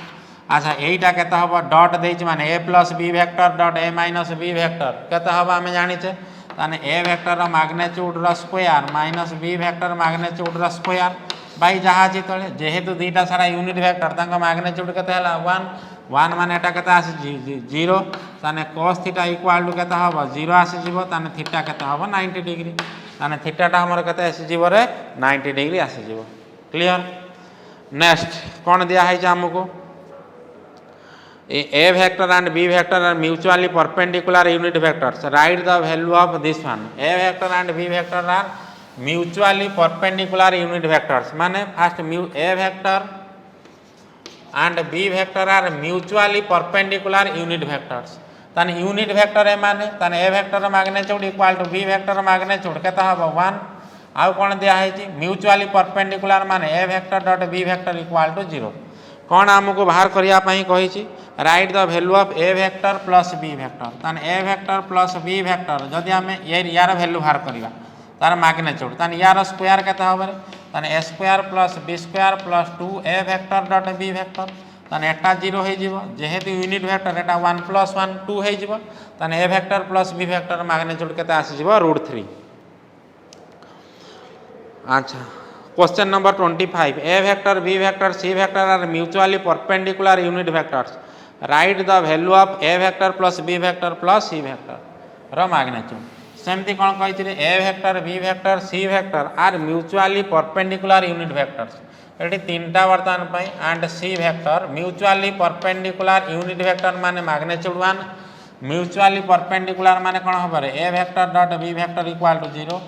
अच्छा यहीटा केते हम डॉट देछि माने A plus B vector dot A minus B vector केते हम आम जानिचे ताने A vector magnitude square minus B vector magnitude square by जहाँ तले जेहेतु दुईटा सारा यूनिट वेक्टर तांका मैग्नीट्यूड केते हला 1 मान एटा केते आसी 0 ताने cos थीटा इक्वल टू केते हम 0 आसी जीवो ताने थीटा केते हम 90 डिग्री ताने थीटाटा हमर केते आसी जीवो रे 90 डिग्री आसी जीवो। क्लियर। नेक्स्ट कौन दिया है आमको A vector and B vector are mutually perpendicular unit vectors right the value of this one A vector and B vector are mutually perpendicular unit vectors माने first A vector and B vector are mutually perpendicular unit vectors ताने unit vector A माने ताने A vector magnitude equal to B vector magnitude केता हबो 1 आउ कोन दिया है म्यूचुअली परपेंडिकुलर माने A vector dot B vector equal to 0 कौन आमको बाहर करने कही right the value of A vector plus B vector ताने A vector plus B vector जदि आम यार वैल्यू बाहर करवा तार मैग्नीट्यूड ताने यार स्क्वायर केते हम ताने A square plus B square plus 2 A vector dot B vector ताने एटा 0 हो जेहेतु यूनिट वेक्टर एटा 1 प्लस 1 2 हो ताने A vector plus B vector magnitude केते आसीजिवो √3। अच्छा question number 25 A vector B vector C vector are mutually perpendicular unit vectors right the value of A vector plus B vector plus C vector रो magnitude सेमती कौन कही A vector B vector C vector are mutually perpendicular unit vectors ये तीनटा बर्तमान and C vector mutually perpendicular unit vector माने magnitude 1 mutually perpendicular माने कौन हम A vector dot B vector equal to 0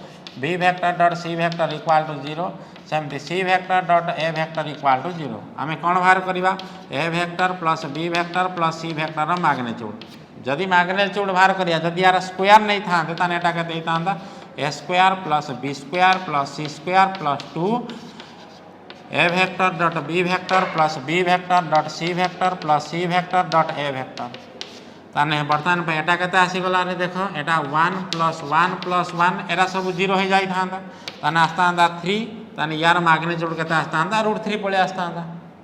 B vector dot C vector equal to 0 सेमती C vector dot A vector equal to 0 आम कौन बाहर करवा A vector plus B vector plus C vector magnitude जदि magnitude बाहर करिया जदि यार स्क्वायर नहीं था ताने एटा केते होता A square plus B square plus C square plus 2 A vector dot B vector plus B vector dot C vector plus C vector dot A vector ताने बर्तमान पे एटा केते आसीगला रे देखो एटा 1 प्लस 1 एरा सब 0 हो जाई था ताने आस्ता 3 ताने यार मैग्नीट्यूड केते आस्ता √3 पळे आस्ता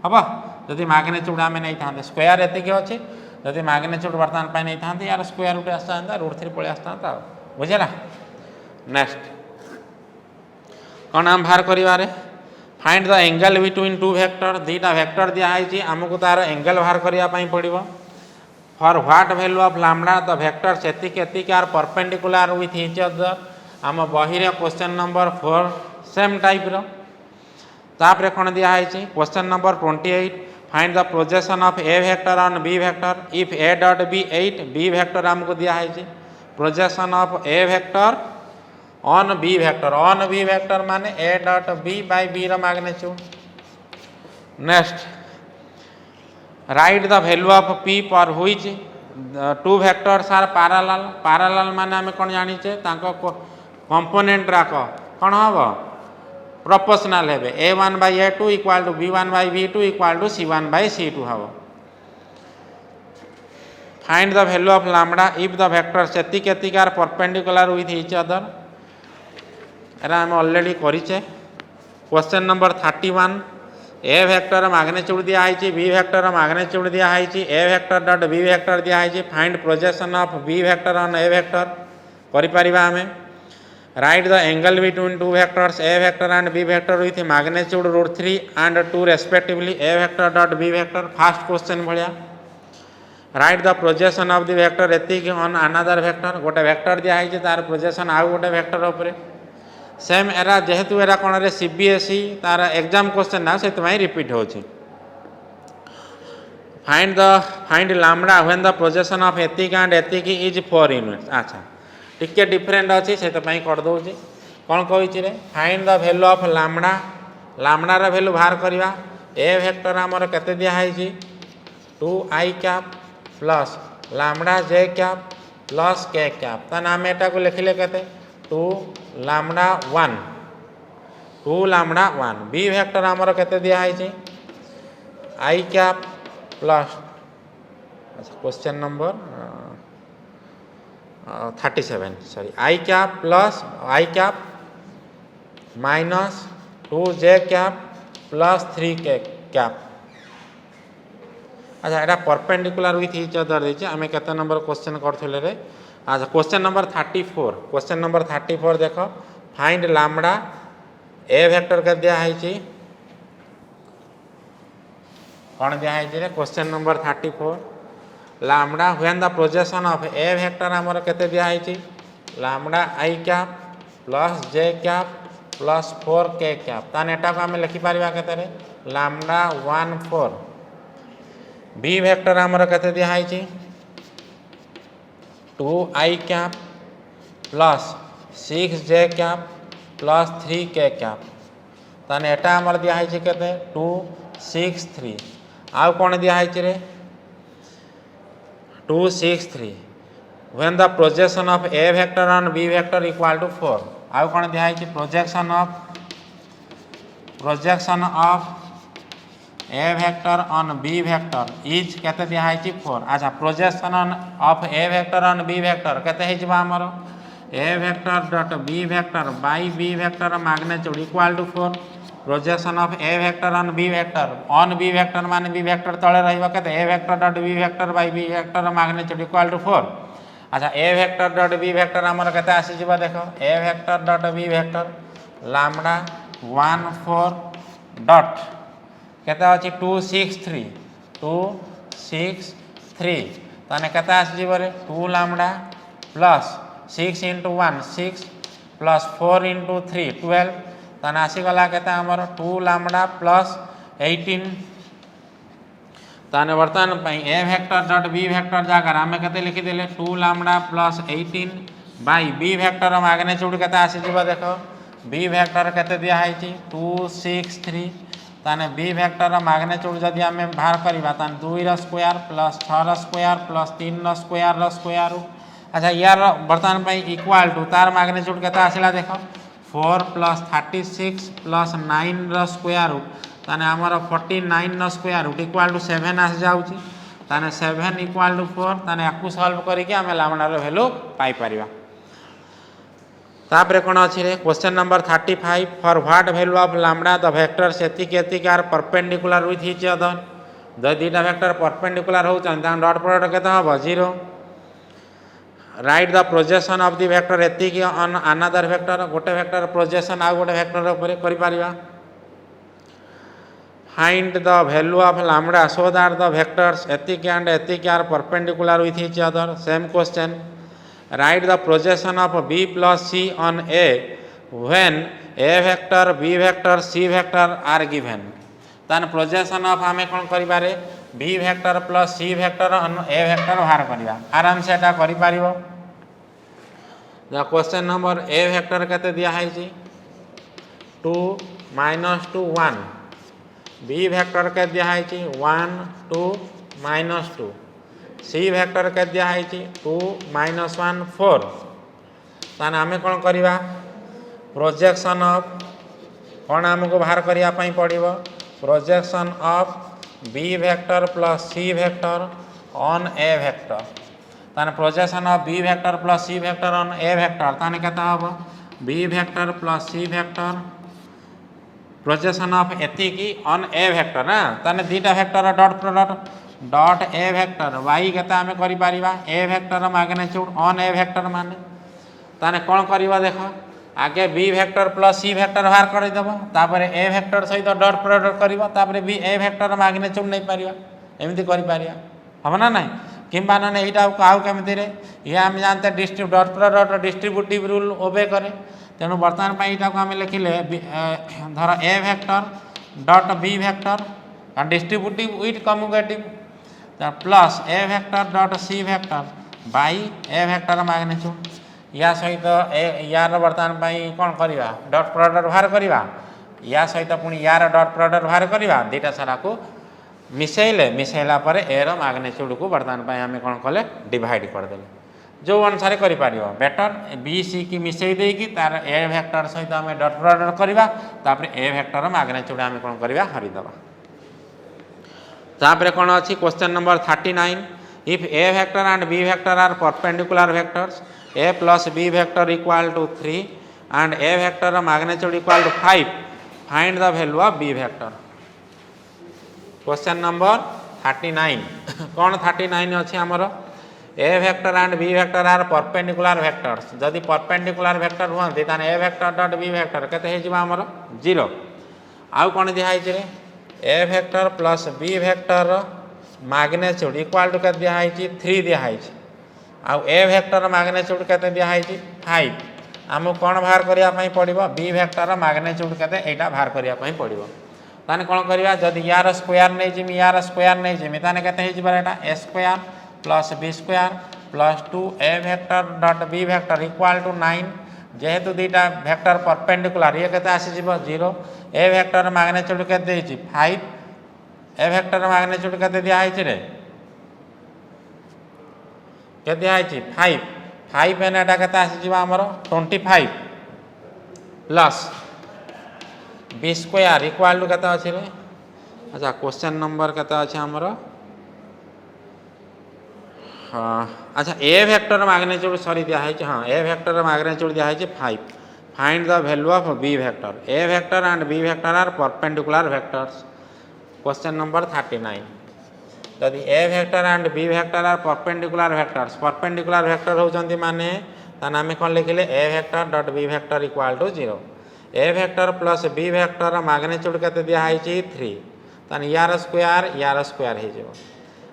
हबो जदि मैग्नीट्यूड आमे नहीं था स्क्वायर एते के अछि जदि मैग्नीट्यूड बर्तमान पे नहीं था यार स्क्वायर रूट आस्ता √3 पळे आस्ता बुझेला। नेक्स्ट कौन आम बाहर करिवा रे find the angle between two vector दुईटा वेक्टर दिया है आमको तार एंगल बाहर करने पड़ो for what value of lambda the vectors एतिक are perpendicular with each other आम बही क्वेश्चन नंबर 4 सेम टाइप रो तापर कौन दिखाई question number 28 find the projection of A vector on B vector if A dot B 8 B vector आमको दिखाई projection of A vector on B vector माने A dot B by B रो magnitude. Next right the value of P for which two vectors are parallel माने आम कौन जानीचे component rock कौन हम proportional है a1 by a2 equal to b1 by b2 equal to c1 by c2 हम। Find the value of lambda if the vectors एतिक are perpendicular with each other एरा हम ऑलरेडी करिचे। Question number 31 A vector magnitude दिखाई B vector magnitude दिखाई A vector dot B vector दिखाई find projection of B vector on A vector करिपारिबा हमें। Write the angle between two vectors A vector and B vector with magnitude √3 and 2 respectively A vector dot B vector first question भाया। Write the projection of the vector एतिक on another vector गोटे vector दिखाई तार projection आउ गोटे vector उपरे same era जेहेतु era कौन रे सीबीएसई तार एग्जाम क्वेश्चन ना से रिपीट होची। Find lambda when the projection of एतिक एंड एतिक इज 4 यूनिट्स। अच्छा टिके डिफरेंट अच्छी से कर दूसरी कौन कही रे find the value of lambda लैम्बडार वैल्यू बाहर करवा ए वेक्टर आमर केते दिखाई 2i cap plus lambda j cap plus k cap ताने आम एटा को लिखिले केते 2 लैम्बडा 1 बी वेक्टर आमर केते दिखाई i cap plus question number 37 sorry i cap plus i cap minus 2j cap plus 3k cap. अच्छा एटा परपेंडिकुलर विथ ईच अदर देछि आमे केते नंबर क्वेश्चन करथले रे। अच्छा क्वेश्चन नंबर 34 देखो फाइंड लैम्बडा ए वेक्टर के दिया है कौन दिया है रे question number 34 lambda when the projection of A vector आमर केते दिया है lambda i cap plus j cap plus 4k cap ताने एटा को आमे लिखि परिबा केते रे लैम्बडा 1 4 बी वेक्टर आमर केते दिया है 2i cap plus 6j cap plus 3k cap ताने एटा आमर दिया है केते 2 6 3 आउ कौन दिया है रे 2 6 3 when the projection of A vector on B vector equal to 4 आउ कौन दिया है projection of A vector on B vector is केते दिया है 4। अच्छा projection of A vector on B vector केते हे जबा हमर ए vector dot B vector by B vector magnitude equal to 4 projection of A vector on B vector माने B vector तळे रहइबा केते ए vector dot B vector by B vector magnitude equal to 4। अच्छा ए vector dot B vector हमर केते आसी जबा देखो A vector dot B vector lambda 1 4 dot केते अछि 2 6 3 ताने केते आसी जबा रे 2 lambda plus 6 into 1 6 plus 4 into 3 12 ताने आसीगला केते हमर 2 लैम्बडा प्लस 18 ताने वर्तमान पई a vector dot B vector जाकर आम केते लिखि देले 2 lambda plus 18 by B vector magnitude केते आसी जबा देखो बी वेक्टर केते दिया है 2 6 3 ताने बी वेक्टर मैग्नीट्यूड जदि आम बाहर करबा ताने 2 रो स्क्वायर प्लस 6 रो स्क्वायर प्लस 3 रो स्क्वायर रूट। अच्छा यार वर्तमान पई इक्वल टू तार मैग्नीट्यूड केते आसिला देखो 4 प्लस 36 प्लस 9 रो स्क्वायर रूट ताने आमर 49 रो स्क्वायर रूट इक्वल टू 7 आसी जाउची ताने 7 इक्वल टू 4 ताने याकू सॉल्व करिके आमे लैम्बडा रो वैल्यू पाई परिबा। तापरे कोन अछि रे question number 35 for what value of lambda the vectors एतिक are perpendicular with each other the दीटा वेक्टर परपेंडिकुलर हो चन ता डॉट प्रोडक्ट केते हबो 0। Write the projection of the vector एतिक ऑन अनदर वेक्टर गोटे वेक्टर प्रोजेक्शन आ गोटे वेक्टर ऊपर करि परिबा। Find the value of lambda so that the vectors एतिक एंड एतिक are perpendicular with each other same question Write the projection of B plus C on A when A vector, B vector, C vector are given. तान projection of आम कौन कर B vector plus C vector on A vector बाहर करवा आराम से एटा करि पारिबो। The question number A vector केते दिया है 2 -2 1, बी वेक्टर के दिया है 1 2 -2, सी वेक्टर के दिया है 2 -1 4। तान आम कौन करवा प्रोजेक्शन ऑफ कौन आमको बाहर करने पड़ो projection of B vector plus C vector on A vector. ताने projection of B vector plus C vector on A vector ताने केता हबो B vector plus C vector projection of एतिकी ऑन ए वेक्टर ना ताने दीटा vector dot A vector by केता आमे करि पारिबा ए vector magnitude on A vector माने ताने कोन करबा देखो आगे B vector plus C vector बाहर करदेव तापर ए वेक्टर सहित डॉट प्रोडक्ट कर बी ए वेक्टर मैग्नीट्यूड नहीं पारिबा एमती करिपारिया हम ना ना किंबा ना यहाँ आउ केमिति ये आम जानते distribute dot product distributive rule obey करे तेणु बर्तमान यहाँ आम लिखिले धर A vector dot B vector distributive with commutative plus A vector dot C vector by A vector magnitude या सहित यार बर्तमान कौन करवा डॉट प्रोडक्ट बाहर करवा या सहित पुणी यार डॉट प्रोडक्ट बाहर करवा दीटा सारा को मिसैला पर एर मैग्नीट्यूड को बर्तमान आम कौन कले डिवाइड करदे जो अनुसार कर बेटर बी सी की मिसई देकी तार ए वेक्टर सहित आम डॉट प्रोडक्ट करवा तापर ए वेक्टर मैग्नीट्यूड आम कौन करवा हरिदबा। तापर कौन अच्छी question number 39 if A vector and B vector are perpendicular vectors a plus b vector equal to 3 and a vector magnitude equal to 5 find the value of b vector। Question number 39 कौन 39 अच्छी आमर A vector and B vector are perpendicular vectors जदि perpendicular vector हुआ A vector dot B vector केते आमर 0 आउ कौन दिखाई A vector plus B vector magnitude equal to के दिखाई 3 दिखाई आउ ए वेक्टर मैग्नीट्यूड केते दिखाई 5 आमको कौन बाहर करने पड़ो बी वेक्टर मैग्नीट्यूड केते एटा बाहर करने पड़ो ताने कौन करवा जदि यार स्क्वायर नहीं जिमी यार स्क्वायर नहीं जिमी ताने केते एटा A square plus B square plus 2 A vector dot B vector equal to 9 जेहेतु दीटा वेक्टर परपेंडिकुलर ये केते आसी 0 ए वेक्टर मैग्नीट्यूड केते 5 ए वेक्टर मैग्नीट्यूड केते दिखाई रे के दिखाई 5 एन एटा केते आसी आमर 25 plus B square equal to केते अछि रे अच्छा क्वेश्चन नंबर केते अछि आमर हाँ अच्छा ए वेक्टर मैग्नीट्यूड सॉरी दिखाई हाँ ए वेक्टर मैग्नीट्यूड दिखाई 5 find the value of B vector A vector and B vector are perpendicular vectors. Question number 39 यदि ए vector and B vector are perpendicular vector होचंती माने ताने आमे कोन लिखिले A vector dot B vector equal to 0 A vector plus B vector magnitude केते दिया है 3 ताने यार स्क्वायर हे जेबो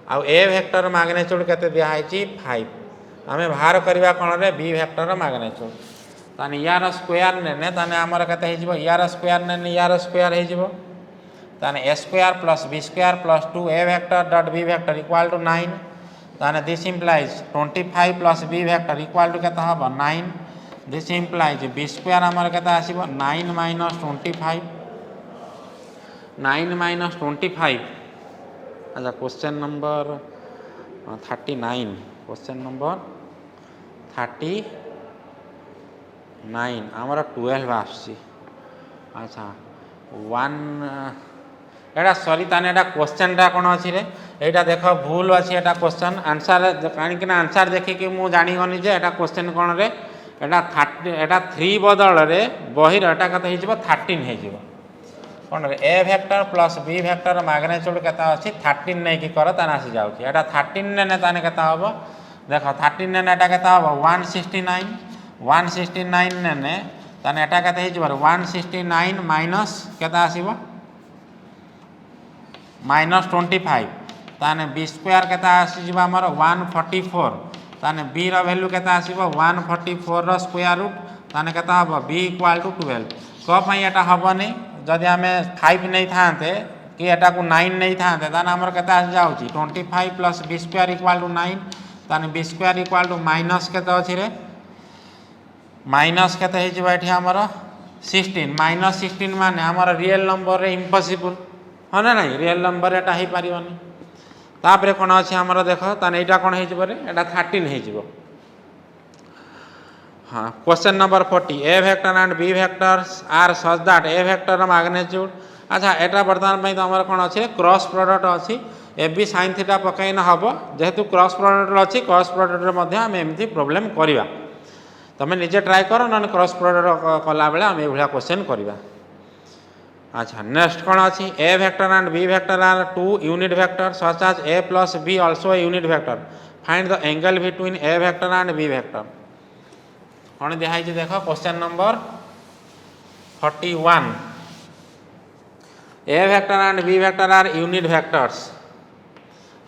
आ ए वेक्टर मैग्नीट्यूड केते दिया है 5 आमे बाहर करबा कोन रे बी वेक्टर मैग्नीट्यूड ताने यार स्क्वायर ने ताने हमर केते हे जेबो यार स्क्वायर हे जेबो ताने A square plus B square plus 2 A vector dot B vector equal to 9 ताने this implies 25 plus B vector equal to केता हबो 9 दिस इम्प्लाइज बी स्क्वायर हमर केता आसीबो 9 माइनस 25 अच्छा क्वेश्चन नंबर 39 क्वेश्चन नंबर 39 हमर 12 आसी अच्छा 1 एटा सॉरी ताने एटा क्वेश्चन टा कोन अछि रे एटा देखो भूल अछि एटा क्वेश्चन आंसर कानी कि आंसर देखि कि मु जानि गनी जे एटा क्वेश्चन कोन रे एटा 3 बदल रे बहिर एटा कते हे जिवो 13 हे जिवो कोन रे ए vector plus B vector magnitude केता अछि 13 नै कि कर ताने आसी जाउछि एटा 13 ने ताने केता हबो देखो 13 ने एटा केता हबो 169 ने ताने एटा केता हे जिवो 169 माइनस केता आसीबो -25 ताने बी स्क्वायर केता आसी जिवो हमर 144 ताने बी भैल्यू केते आसीबो 144 रो स्क्वायर रूट ताने केते हबो b इक्वल टू 12 को पई एटा हबनी जदि आमे 5 नै थांते कि एटा को 9 नै थांते ताने हमर केते आ जाउची 25 plus b square equal to 9 ताने b square equal to minus केते अछि रे माइनस केते हे जिवो एठी हमर 16 माइनस 16 माने हमर रियल नंबर रे इम्पॉसिबल हो ना नहीं रियल नंबर एटा हे पारिबनी तापरे कोन अछि हमर देखो ताने एटा कोन हे जिवो रे एटा 13 हे जिवो हाँ question number 40 A vector and B vectors are such that A vector magnitude अच्छा एटा वर्तमान पई हमर कोन अछि क्रॉस प्रोडक्ट अछि ए बी sin थीटा पकाइन हबो जेहेतु क्रॉस प्रोडक्ट अछि क्रॉस प्रोडक्ट रे मध्ये हम एमती प्रॉब्लम करिवा तमे निजे ट्राई करो न क्रॉस प्रोडक्ट कला बेले हम ए भलिया क्वेश्चन करिवा अच्छा नेक्स्ट कोन अछि A vector and B vector are two unit vector such as A plus B also a unit vector find the angle between A vector and B vector कौन दिखाई देखो question number 41 A vector and B vector are unit vectors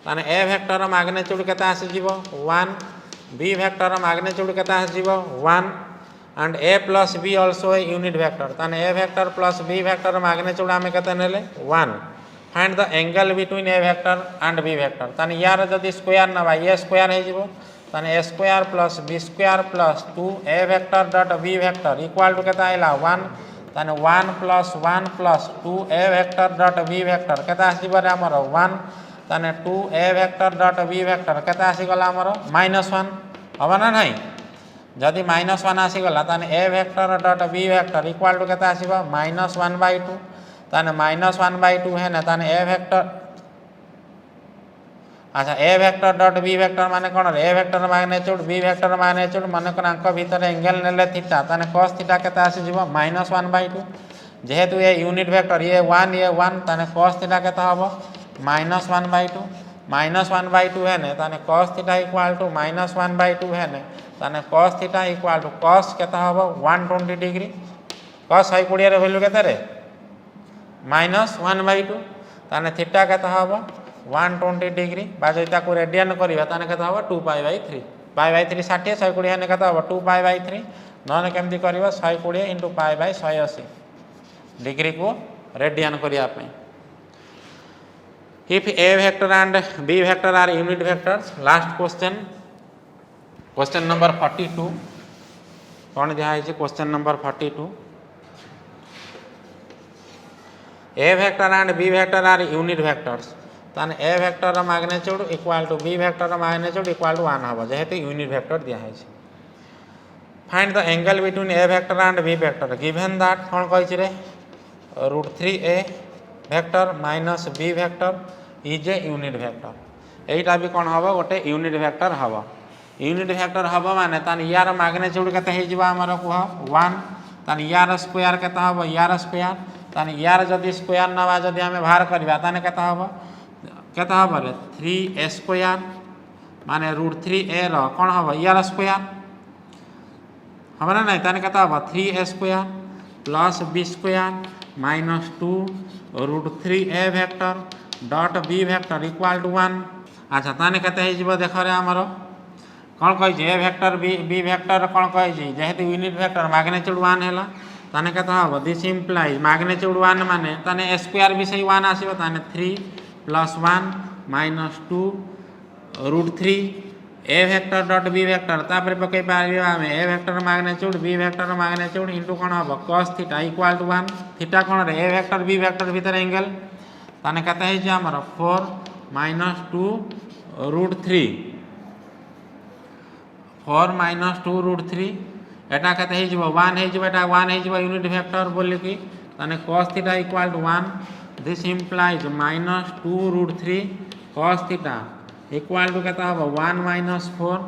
ताने ए vector magnitude केते आसी जीवो 1 B vector magnitude केते आसी जीवो 1 and A plus B also a unit vector ताने ए vector plus B vector magnitude आमे केते नेले 1 find the angle between A vector and B vector ताने यार जदी स्क्वायर नबा ए स्क्वायर हे जीवो ताने A square plus B square plus 2 A vector dot B vector equal to केता आइला 1 ताने 1 plus 2 A vector dot B vector केता आसी बारे हमर 1 ताने 2 A vector dot B vector केता आसी गला हमर -1 हबा ना नहीं जदी -1 आसी गला ताने ए vector dot B vector equal to केता आसीबा -1/2 ताने -1/2 है ना ताने ए वेक्टर अच्छा ए वेक्टर डॉट बी वेक्टर माने कोन ए vector magnitude B vector magnitude माने कोन अंक भीतर एंगल नेले थीटा ताने cos थीटा केता आसी जीवो -1/2 जेहेतु ये यूनिट वेक्टर ये 1 ताने cos थीटा केता हबो -1/2 -1/2 है ने ताने cos थीटा इक्वल टू -1/2 है ने ताने cos theta equal to cos केता हबो 120 डिग्री cos 120 रे वैल्यू केता रे -1/2 ताने थीटा केता हबो 120 डिग्री बाजैता को रेडियन करिवा ताने केता हबो 2π/3 π/3 60 120 ने केता हबो 2π/3 नने केमती करिवा 120 * π/180 डिग्री को रेडियन करिया पे if A vector and B vector are unit vectors last question number 42 कौन दिया है question number 42 A vector and B vector are unit vectors ताने ए vector magnitude equal to B vector magnitude equal to 1 हबो जेहेतु unit vector दिया है find the angle between A vector and B vector given that कौन कहि रे √3a vector minus B vector is a unit vector एटा भी कौन हबो गोटे यूनिट वेक्टर हबो यूनिट वेक्टर हबो माने ताने यार मैग्नीट्यूड केते हे जिबा हमर कुह 1 ताने यार स्क्वायर केते हबो यार स्क्वायर ताने यार जदी स्क्वायर नवा जदी हमें बाहर करबा ताने केते हबो रे 3a स्क्वायर माने √3a रो कोन हबो यार स्क्वायर हमरा नै ताने केते हबो 3a square plus b square -2 √3a vector dot b vector equal to 1 अच्छा ताने केते हे जिवो देखो रे हमरो कोन कहि जे वेक्टर b वेक्टर कोन कहि जे जेहेतु यूनिट वेक्टर मैग्नीट्यूड 1 हैला ताने केते हबो दिस इंप्लाइज मैग्नीट्यूड 1 माने ताने स्क्वायर भी सही 1 आसीबो ताने 3 + 1 -2 √3 ए वेक्टर डॉट बी वेक्टर तापर पकई पारिबा हमें A vector magnitude B vector magnitude into कोन हबो cos theta equal to 1 theta कोन रे ए वेक्टर बी वेक्टर भीतर एंगल ताने केते हे जे हमर 4 - 2 √3 4 - 2 √3 एटा केते हे जिवो 1 हे जिवो एटा 1 हे जिवो यूनिट वेक्टर बोली कि ताने cos theta equal to 1 this implies -2 √3 cos theta equal to केता हबो 1 - 4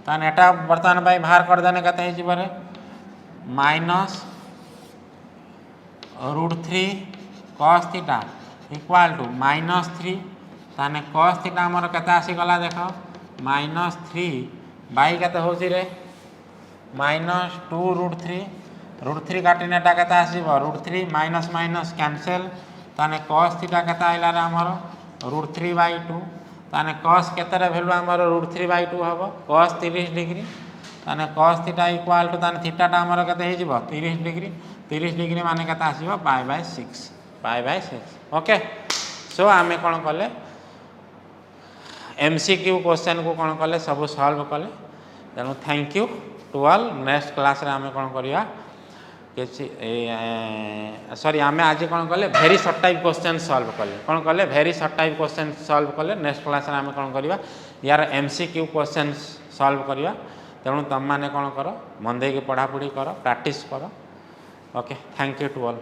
ताने एटा वर्तमान भाई बाहर कर देने केते हे जिवो रे -√3 cos थीटा इक्वल टू -3 ताने cos थीटा हमर केते आसी गला देखो -3 बाई केते होसी रे -2 √3 काटिने टा केते आसीबो √3 माइनस माइनस कैंसिल ताने cos थीटा केते आइला रे हमर √3/2 ताने cos केतरे वैल्यू आमर √3/2 हम cos 30 डिग्री ताने cos थीटा इक्वल टू ताने थीटाटा आमर केते हे जिवो 30 डिग्री माने केते आसीबो π/6 ओके। सो आमे कोन कले MCQ क्वेश्चन को कोन कले सब सॉल्व कले। तेणु thank you to all. Next class रे आमे कोन करिया सॉरी आमे आज कोन कले very short type question solve कले कोन कले very short type question solve कले। नेक्स्ट क्लास रे आमे कोन करिया यार MCQ क्वेश्चन सॉल्व करिया। तेणु तुम माने कोन करो मन दे के पढ़ा पढ़ी करो प्रैक्टिस करो okay. Thank you to all.